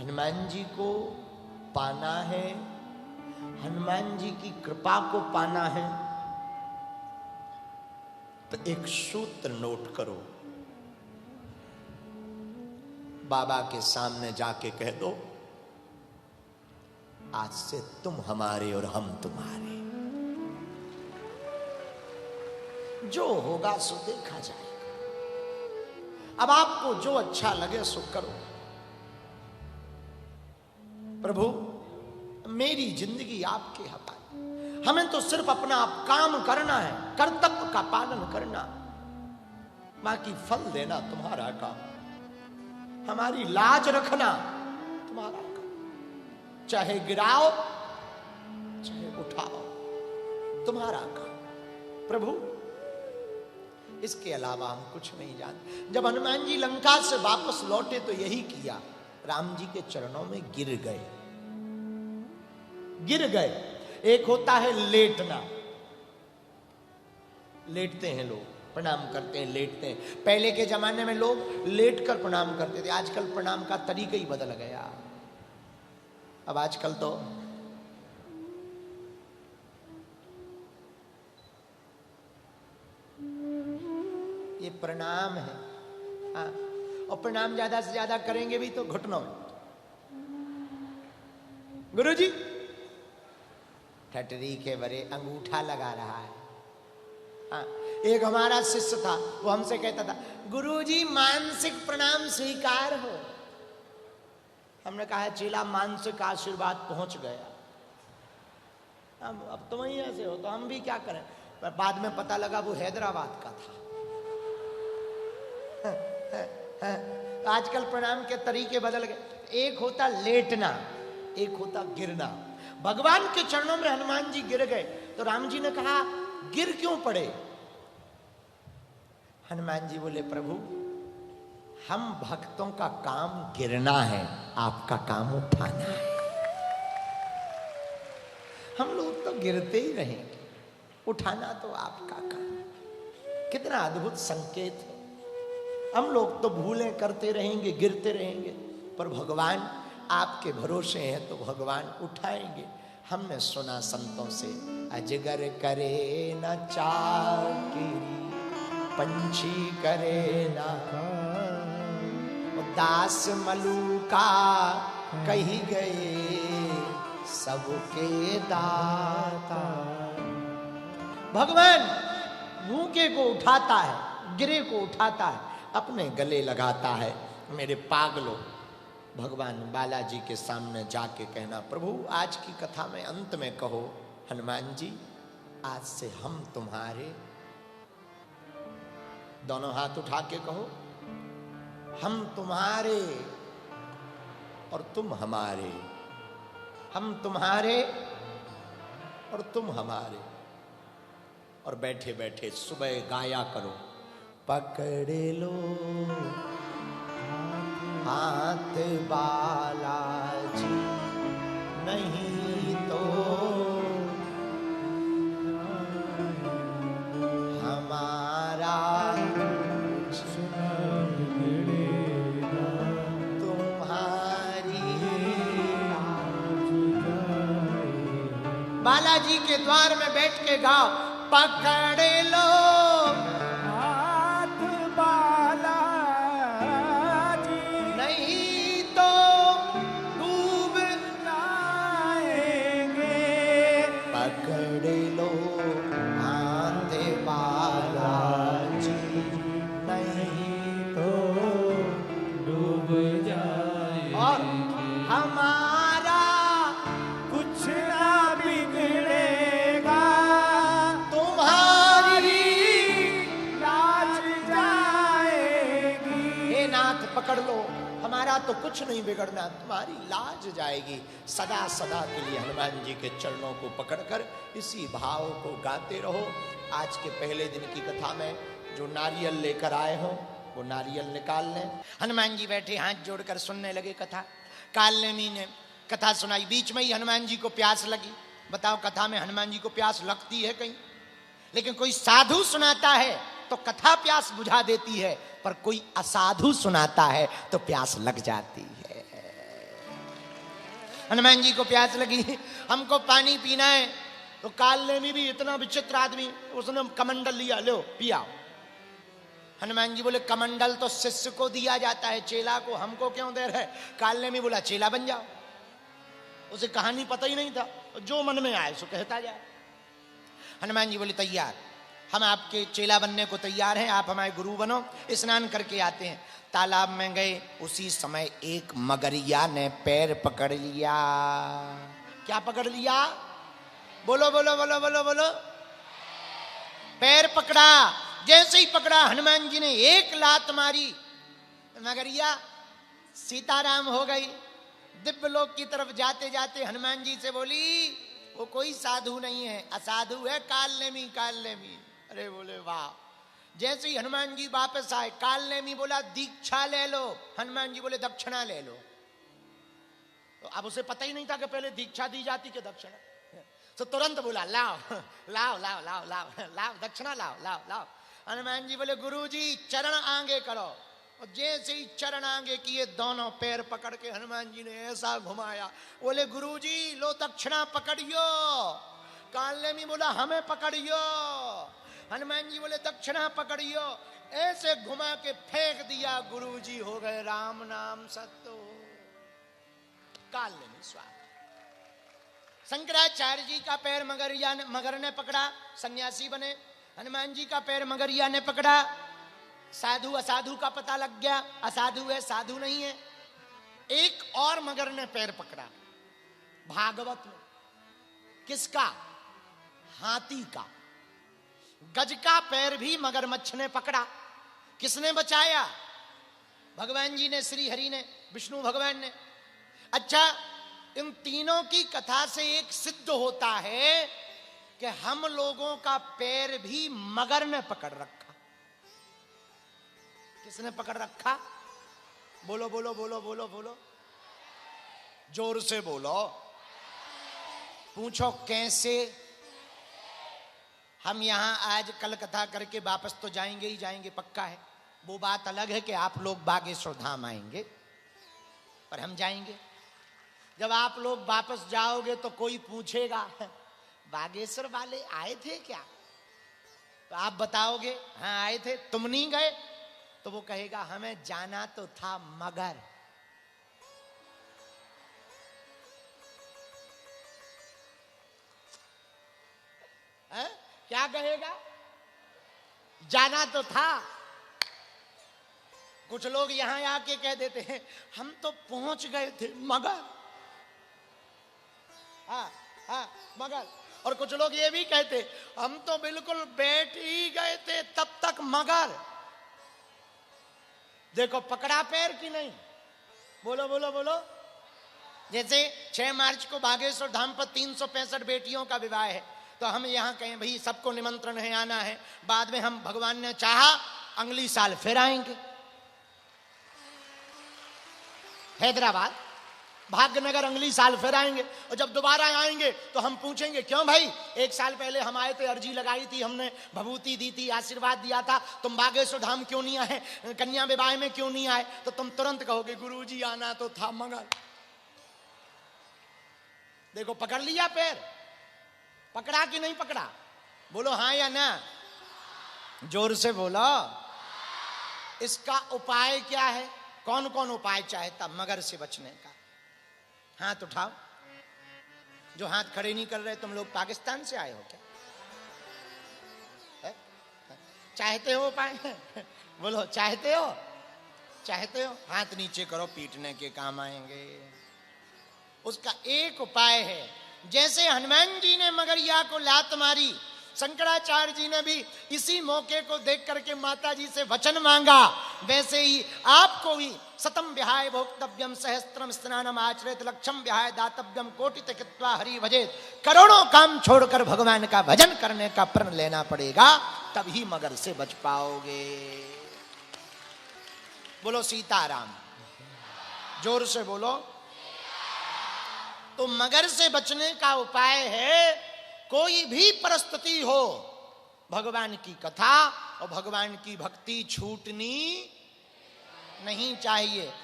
हनुमान जी को पाना है, हनुमान जी की कृपा को पाना है, तो एक सूत्र नोट करो, बाबा के सामने जाके कह दो, आज से तुम हमारे और हम तुम्हारे, जो होगा सो देखा जाएगा। अब आपको जो अच्छा लगे सो करो। प्रभु मेरी जिंदगी आपके हवाले, हमें तो सिर्फ अपना काम करना है, कर्तव्य का पालन करना, बाकी फल देना तुम्हारा काम, हमारी लाज रखना तुम्हारा काम, चाहे गिराओ चाहे उठाओ तुम्हारा काम। प्रभु इसके अलावा हम कुछ नहीं जानते। जब हनुमान जी लंका से वापस लौटे तो यही किया, राम जी के चरणों में गिर गए। गिर गए। एक होता है लेटना, लेटते हैं लोग, प्रणाम करते हैं, लेटते हैं। पहले के जमाने में लोग लेट कर प्रणाम करते थे, आजकल प्रणाम का तरीका ही बदल गया। अब आजकल तो ये प्रणाम है, हाँ, और प्रणाम ज्यादा से ज्यादा करेंगे भी तो घुटनों में। गुरुजी ठटरी के बरे अंगूठा लगा रहा है। हाँ, एक हमारा शिष्य था, वो हमसे कहता था, गुरुजी मानसिक प्रणाम स्वीकार हो। हमने कहा चेला मानसिक आशीर्वाद पहुंच गया, अब तुम ही ऐसे हो तो हम भी क्या करें। पर बाद में पता लगा वो हैदराबाद का था। आजकल प्रणाम के तरीके बदल गए। एक होता लेटना, एक होता गिरना। भगवान के चरणों में हनुमान जी गिर गए तो राम जी ने कहा गिर क्यों पड़े। हनुमान जी बोले प्रभु हम भक्तों का काम गिरना है, आपका काम उठाना है। हम लोग तो गिरते ही रहेंगे, उठाना तो आपका काम। कितना अद्भुत संकेत है। हम लोग तो भूलें करते रहेंगे, गिरते रहेंगे, पर भगवान आपके भरोसे हैं तो भगवान उठाएंगे। हमने सुना संतों से, अजगर करे न चाकिरी, पंछी करे न, दास मलूका कही गए सबके दाता। भगवान भूखे को उठाता है, गिरे को उठाता है, अपने गले लगाता है। मेरे पागलों, भगवान बालाजी के सामने जाके कहना, प्रभु आज की कथा में अंत में कहो, हनुमान जी आज से हम तुम्हारे, दोनों हाथ उठा के कहो, हम तुम्हारे और तुम हमारे, हम तुम्हारे और तुम हमारे। और बैठे बैठे सुबह गाया करो, पकड़ लो हाथ बालाजी, नहीं तो हमारा तुम्हारी। बालाजी के द्वार में बैठ के गाओ, पकड़ लो हाथ बालाजी, नहीं तो डूब जाएंगे। पकड़ लो हाथ बालाजी, नहीं तो डूब जाएंगे। और हमारा कुछ ना बिगड़ेगा, पकड़ लो, हमारा तो कुछ नहीं बिगड़ना, तुम्हारी लाज जाएगी। सदा सदा के लिए हनुमान जी के चरणों को पकड़कर इसी भाव को गाते रहो। आज के पहले दिन की कथा में जो नारियल लेकर आए हो वो नारियल निकाल लें। हनुमान जी बैठे हाथ जोड़कर सुनने लगे कथा। कालनेमी ने कथा सुनाई, बीच में ही हनुमान जी को प्यास लगी। बताओ कथा में हनुमान जी को प्यास लगती है कहीं? लेकिन कोई साधु सुनाता है तो कथा प्यास बुझा देती है, पर कोई असाधु सुनाता है तो प्यास लग जाती है। हनुमान जी को प्यास लगी, हमको पानी पीना है। तो कालनेमी भी इतना विचित्र आदमी, उसने कमंडल लिया, लो पिया। हनुमान जी बोले कमंडल तो शिष्य को दिया जाता है, चेला को हमको क्यों दे रहे? कालनेमी बोला चेला बन जाओ। उसे कहानी पता ही नहीं था, जो मन में आए सो कहता जाए। हनुमान जी बोले तैयार, हम आपके चेला बनने को तैयार हैं, आप हमारे गुरु बनो। स्नान करके आते हैं, तालाब में गए। उसी समय एक मगरिया ने पैर पकड़ लिया। क्या पकड़ लिया? बोलो बोलो बोलो बोलो बोलो। पैर पकड़ा। जैसे ही पकड़ा, हनुमान जी ने एक लात मारी, मगरिया सीताराम हो गई। दिव्य लोक की तरफ जाते जाते हनुमान जी से बोली, वो कोई साधु नहीं है, असाधु है, कालनेमी कालनेमी। अरे बोले वाह। जैसे ही हनुमान जी वापस आए, कालनेमी बोला दीक्षा ले लो, हनुमान जी बोले दक्षिणा ले लो। तो अब उसे पता ही नहीं था कि पहले दीक्षा दी जाती कि दक्षिणा। तो तुरंत बोला लाओ लाओ लाओ लाओ लाओ लाओ दक्षिणा लाओ लाओ लाओ। हनुमान जी बोले गुरुजी चरण आगे करो। और जैसे ही चरण आगे किए, दोनों पैर पकड़ के हनुमान जी ने ऐसा घुमाया। बोले गुरुजी लो दक्षिणा पकड़ियो। कालनेमी बोला हमें पकड़ियो। हनुमान जी बोले दक्षिणा पकड़ियो। ऐसे घुमा के फेंक दिया, गुरुजी हो गए राम नाम सत्तो। कालनेमी स्वामी। शंकराचार्य जी का पैर मगर ने पकड़ा, सन्यासी बने। हनुमान जी का पैर मगरिया ने पकड़ा, साधु असाधु का पता लग गया, असाधु है साधु नहीं है। एक और मगर ने पैर पकड़ा भागवत में। किसका? हाथी का। गज का पैर भी मगरमच्छ ने पकड़ा। किसने बचाया? भगवान जी ने, श्री हरि ने, विष्णु भगवान ने। अच्छा, इन तीनों की कथा से एक सिद्ध होता है कि हम लोगों का पैर भी मगर ने पकड़ रखा। किसने पकड़ रखा? बोलो बोलो बोलो बोलो बोलो, जोर से बोलो। पूछो कैसे? हम यहां आज कल कथा करके वापस तो जाएंगे ही जाएंगे, पक्का है। वो बात अलग है कि आप लोग बागेश्वर धाम आएंगे, पर हम जाएंगे। जब आप लोग वापस जाओगे तो कोई पूछेगा बागेश्वर वाले आए थे क्या? तो आप बताओगे हाँ आए थे, तुम नहीं गए? तो वो कहेगा हमें जाना तो था मगर। है? क्या कहेगा? जाना तो था। कुछ लोग यहां आके कह देते हैं हम तो पहुंच गए थे मगर। हाँ हाँ मगर। और कुछ लोग ये भी कहते हम तो बिल्कुल बैठ ही गए थे तब तक मगर। देखो पकड़ा पैर की नहीं? बोलो बोलो बोलो। जैसे 6 मार्च को बागेश्वर धाम पर 365 बेटियों का विवाह है, तो हम यहाँ कहें भाई सबको निमंत्रण है, आना है। बाद में हम भगवान ने चाहा अगली साल फिर आएंगे हैदराबाद, भाग्यनगर, अगली साल फिर आएंगे। और जब दोबारा आएंगे तो हम पूछेंगे क्यों भाई, 1 साल पहले हम आए थे, अर्जी लगाई थी हमने, भभूति दी थी, आशीर्वाद दिया था, तुम बागेश्वर धाम क्यों नहीं आए, कन्या विवाह में क्यों नहीं आए? तो तुम तुरंत कहोगे गुरुजी आना तो था मगर। देखो पकड़ लिया पैर। पकड़ा कि नहीं पकड़ा? बोलो हाँ या ना, जोर से बोलो। इसका उपाय क्या है? कौन कौन उपाय चाहता मगर से बचने का? हाथ उठाओ। जो हाथ खड़े नहीं कर रहे, तुम लोग पाकिस्तान से आए हो क्या? है? चाहते हो उपाय? बोलो चाहते हो? चाहते हो? हाथ नीचे करो, पीटने के काम आएंगे। उसका एक उपाय है, जैसे हनुमान जी ने मगरिया को लात मारी, शंकराचार्य जी ने भी इसी मौके को देख करके माता जी से वचन मांगा, वैसे ही आपको भी शतम विहाय भोक्तव्यम सहस्त्रम स्नानम आचरेत लक्षम विहाय दातव्यम कोटि कृत्वा हरि भजेत। करोड़ों काम छोड़कर भगवान का भजन करने का प्रण लेना पड़ेगा, तभी मगर से बच पाओगे। बोलो सीताराम, जोर से बोलो। तो मगर से बचने का उपाय है, कोई भी परिस्थिति हो, भगवान की कथा और भगवान की भक्ति छूटनी नहीं चाहिए।